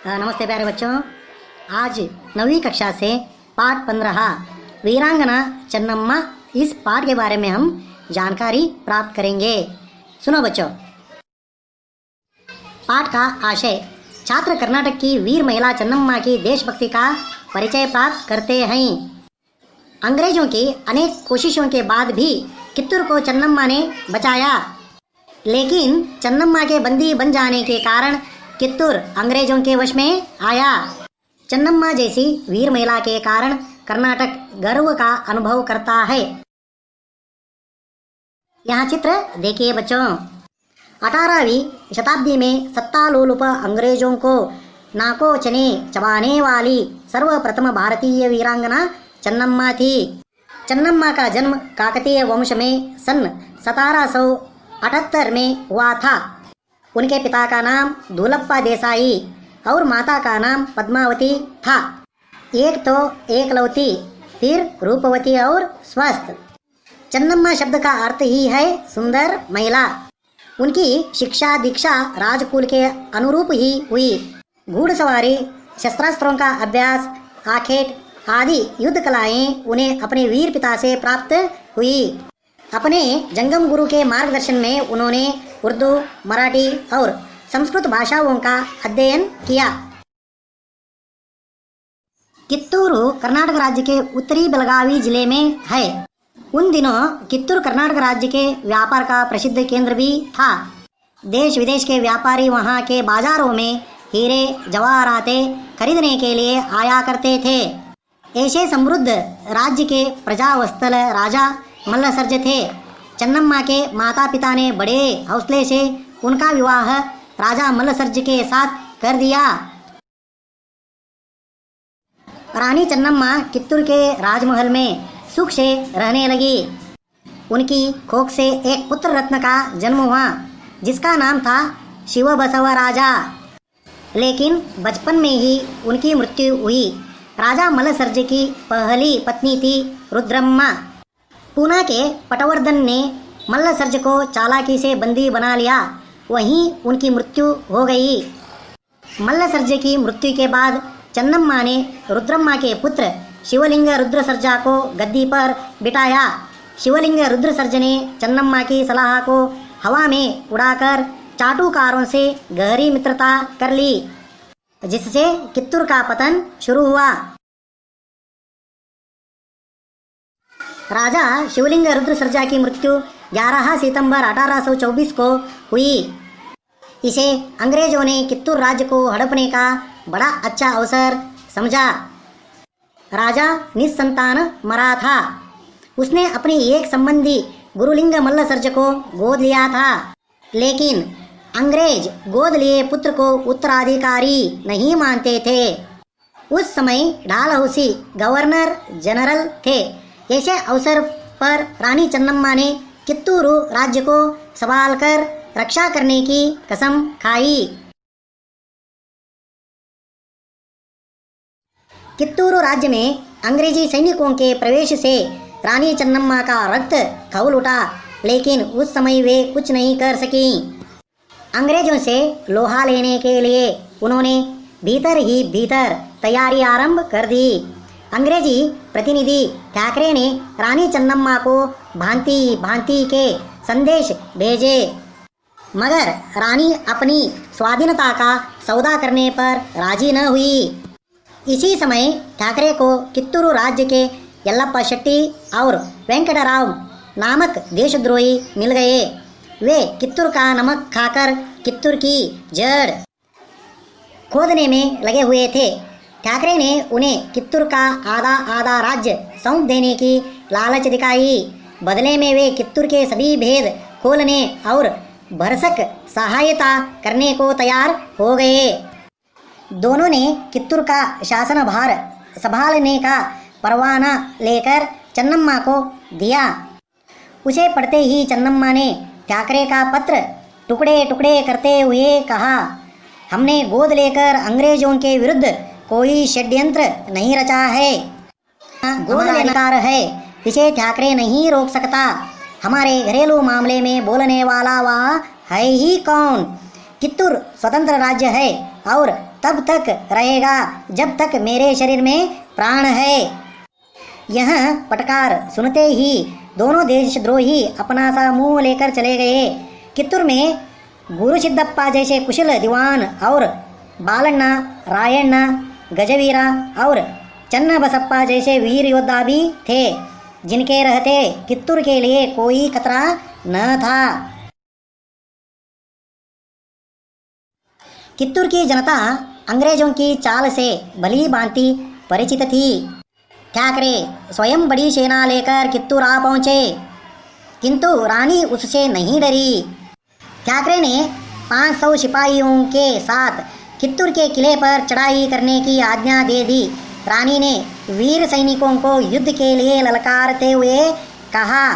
नमस्ते प्यारे बच्चों। आज 9वीं कक्षा से पाठ 15 वीरांगना चन्नम्मा, इस पाठ के बारे में हम जानकारी प्राप्त करेंगे। सुनो बच्चों, पाठ का आशय छात्र कर्नाटक की वीर महिला चन्नम्मा की देशभक्ति का परिचय प्राप्त करते हैं। अंग्रेजों की अनेक कोशिशों के बाद भी कित्तूर को चन्नम्मा ने बचाया, लेकिन चन्नम्मा के बंदी बन जाने के कारण कित्तूर अंग्रेजों के वश में आया। चन्नम्मा जैसी वीर महिला के कारण कर्नाटक गर्व का अनुभव करता है। यहाँ चित्र देखिए बच्चों। 18वीं शताब्दी में सत्तालोलुप अंग्रेजों को नाकोचने चबाने वाली सर्वप्रथम भारतीय वीरांगना चन्नम्मा थी। चन्नम्मा का जन्म काकतीय वंश में सन 1778 में हुआ था। उनके पिता का नाम धूलप्पा देसाई और माता का नाम पद्मावती था। एक तो एकलवती, फिर रूपवती और स्वस्थ। चन्नम्मा शब्द का अर्थ ही है सुंदर महिला। उनकी शिक्षा दीक्षा राजकुल के अनुरूप ही हुई। घुड़सवारी, शस्त्रास्त्रों का अभ्यास, आखेट आदि युद्ध कलाएं उन्हें अपने वीर पिता से प्राप्त हुई। अपने जंगम गुरु के मार्गदर्शन में उन्होंने उर्दू, मराठी और संस्कृत भाषाओं का अध्ययन किया। कित्तूर कर्नाटक राज्य के उत्तरी बेलगावी जिले में है। उन दिनों कित्तूर कर्नाटक राज्य के व्यापार का प्रसिद्ध केंद्र भी था। देश विदेश के व्यापारी वहां के बाजारों में हीरे जवाहरातें खरीदने के लिए आया करते थे। ऐसे समृद्ध राज्य के प्रजावत्सल राजा मल्लसर्ज थे। चन्नम्मा के माता पिता ने बड़े हौसले से उनका विवाह राजा मल्लसर्ज के साथ कर दिया। रानी चन्नम्मा कित्तूर के राजमहल में सुख से रहने लगी। उनकी कोख से एक पुत्र रत्न का जन्म हुआ, जिसका नाम था शिवबसव राजा। लेकिन बचपन में ही उनकी मृत्यु हुई। राजा मल्लसर्ज की पहली पत्नी थी रुद्रम्मा। पूना के पटवर्धन ने मल्लसर्ज को चालाकी से बंदी बना लिया। वहीं उनकी मृत्यु हो गई। मल्लसर्ज की मृत्यु के बाद चन्नम्मा ने रुद्रम्मा के पुत्र शिवलिंग रुद्रसर्जा को गद्दी पर बिठाया। शिवलिंग रुद्रसर्ज ने चन्नम्मा की सलाह को हवा में उड़ाकर चाटुकारों से गहरी मित्रता कर ली, जिससे कित्तूर का पतन शुरू हुआ। राजा शिवलिंग रुद्रसर्जा की मृत्यु 11 सितंबर 1824 को हुई। इसे अंग्रेजों ने कित्तूर राज्य को हड़पने का बड़ा अच्छा अवसर समझा। राजा निस्संतान मरा था। उसने अपने एक संबंधी गुरुलिंग मल्लसर्ज को गोद लिया था, लेकिन अंग्रेज गोद लिए पुत्र को उत्तराधिकारी नहीं मानते थे। उस समय डालहौसी गवर्नर जनरल थे। ऐसे अवसर पर रानी चन्नम्मा ने कित्तूर राज्य को संभाल कर रक्षा करने की कसम खाई। कित्तूर राज्य में अंग्रेजी सैनिकों के प्रवेश से रानी चन्नम्मा का रक्त खौल उठा, लेकिन उस समय वे कुछ नहीं कर सकी। अंग्रेजों से लोहा लेने के लिए उन्होंने भीतर ही भीतर तैयारी आरंभ कर दी। अंग्रेजी प्रतिनिधि ठाकरे ने रानी चन्नम्मा को भांति भांति के संदेश भेजे, मगर रानी अपनी स्वाधीनता का सौदा करने पर राजी न हुई। इसी समय ठाकरे को कित्तूर राज्य के यल्लप्पा शेट्टी और वेंकटराव नामक देशद्रोही मिल गए। वे कित्तूर का नमक खाकर कित्तूर की जड़ खोदने में लगे हुए थे। ठाकरे ने उन्हें कित्तूर का आधा आधा राज्य सौंप देने की लालच दिखाई। बदले में वे कित्तूर के सभी भेद खोलने और भरसक सहायता करने को तैयार हो गए। दोनों ने कित्तूर का शासनभार संभालने का परवाना लेकर चन्नम्मा को दिया। उसे पढ़ते ही चन्नम्मा ने ठाकरे का पत्र टुकड़े टुकड़े करते हुए कहा, हमने गोद लेकर अंग्रेजों के विरुद्ध कोई षड्यंत्र नहीं रचा है। गोद लेना है, इसे ठाकरे नहीं रोक सकता। हमारे घरेलू मामले में बोलने वाला वह है ही कौन? कित्तूर स्वतंत्र राज्य है और तब तक रहेगा जब तक मेरे शरीर में प्राण है। यह पटकार सुनते ही दोनों देशद्रोही अपना सा मुंह लेकर चले गए। कित्तूर में गुरु सिद्धप्पा जैसे कुशल दीवान और बालन्ना, रायण्णा, गजवीरा और चन्ना बसप्पा जैसे वीर योद्धा भी थे, जिनके रहते कित्तूर के लिए कोई खतरा न था। कित्तूर की जनता अंग्रेजों की चाल से भली भांति परिचित थी। ठाकरे स्वयं बड़ी सेना लेकर कित्तूर आ पहुंचे, किंतु रानी उससे नहीं डरी। ठाकरे ने 500 सिपाहियों के साथ कित्तूर के किले पर चढ़ाई करने की आज्ञा दे दी। रानी ने वीर सैनिकों को युद्ध के लिए ललकारते हुए कहा,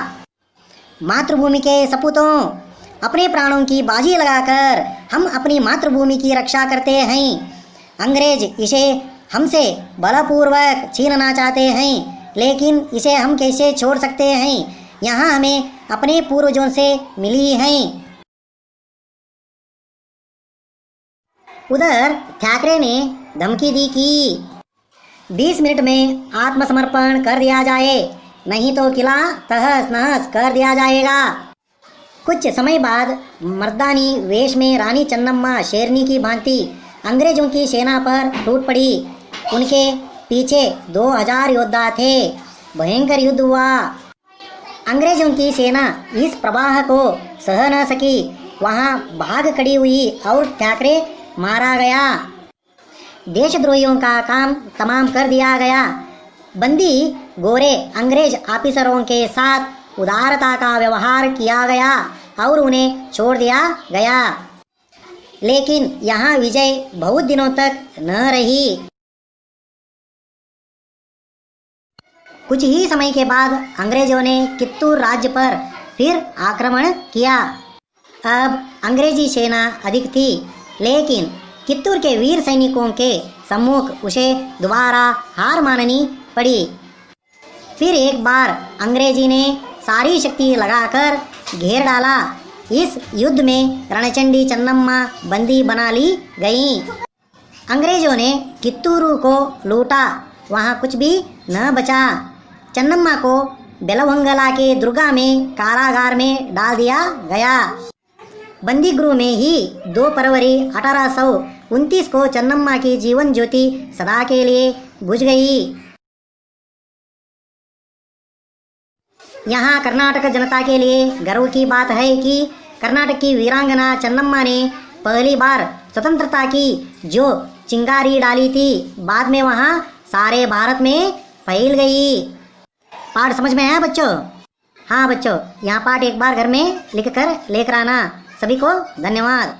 मातृभूमि के सपूतों, अपने प्राणों की बाजी लगाकर हम अपनी मातृभूमि की रक्षा करते हैं। अंग्रेज इसे हमसे बलपूर्वक छीनना चाहते हैं, लेकिन इसे हम कैसे छोड़ सकते हैं? यहाँ हमें अपने पूर्वजों से मिली हैं। उधर ठाकरे ने धमकी दी कि 20 मिनट में आत्मसमर्पण कर दिया जाए, नहीं तो किला तहस नहस कर दिया जाएगा। कुछ समय बाद मर्दानी वेश में रानी चन्नम्मा शेरनी की भांति अंग्रेजों की सेना पर टूट पड़ी। उनके पीछे 2000 योद्धा थे। भयंकर युद्ध हुआ। अंग्रेजों की सेना इस प्रवाह को सह न सकी, वहां भाग खड़ी हुई और ठाकरे मारा गया। देशद्रोहियों का काम तमाम कर दिया गया। बंदी गोरे अंग्रेज ऑफिसरों के साथ उदारता का व्यवहार किया गया और उन्हें छोड़ दिया गया। लेकिन यहाँ विजय बहुत दिनों तक न रही। कुछ ही समय के बाद अंग्रेजों ने कित्तूर राज्य पर फिर आक्रमण किया। अब अंग्रेजी सेना अधिक थी, लेकिन कित्तूर के वीर सैनिकों के सम्मुख उसे दोबारा हार माननी पड़ी। फिर एक बार अंग्रेजी ने सारी शक्ति लगाकर घेर डाला। इस युद्ध में रणचंडी चन्नम्मा बंदी बना ली गई। अंग्रेजों ने कित्तूर को लूटा, वहाँ कुछ भी न बचा। चन्नम्मा को बेलवंगला के दुर्गा में कारागार में डाल दिया गया। बंदी गृह में ही 2 फरवरी 1829 को चन्नम्मा की जीवन ज्योति सदा के लिए बुझ गई। यहाँ कर्नाटक जनता के लिए गर्व की बात है कि कर्नाटक की वीरांगना चन्नम्मा ने पहली बार स्वतंत्रता की जो चिंगारी डाली थी, बाद में वहाँ सारे भारत में फैल गई। पाठ समझ में आया बच्चों? हाँ बच्चों, यहाँ पाठ एक बार घर में लिख कर लेकर आना। सभी को धन्यवाद।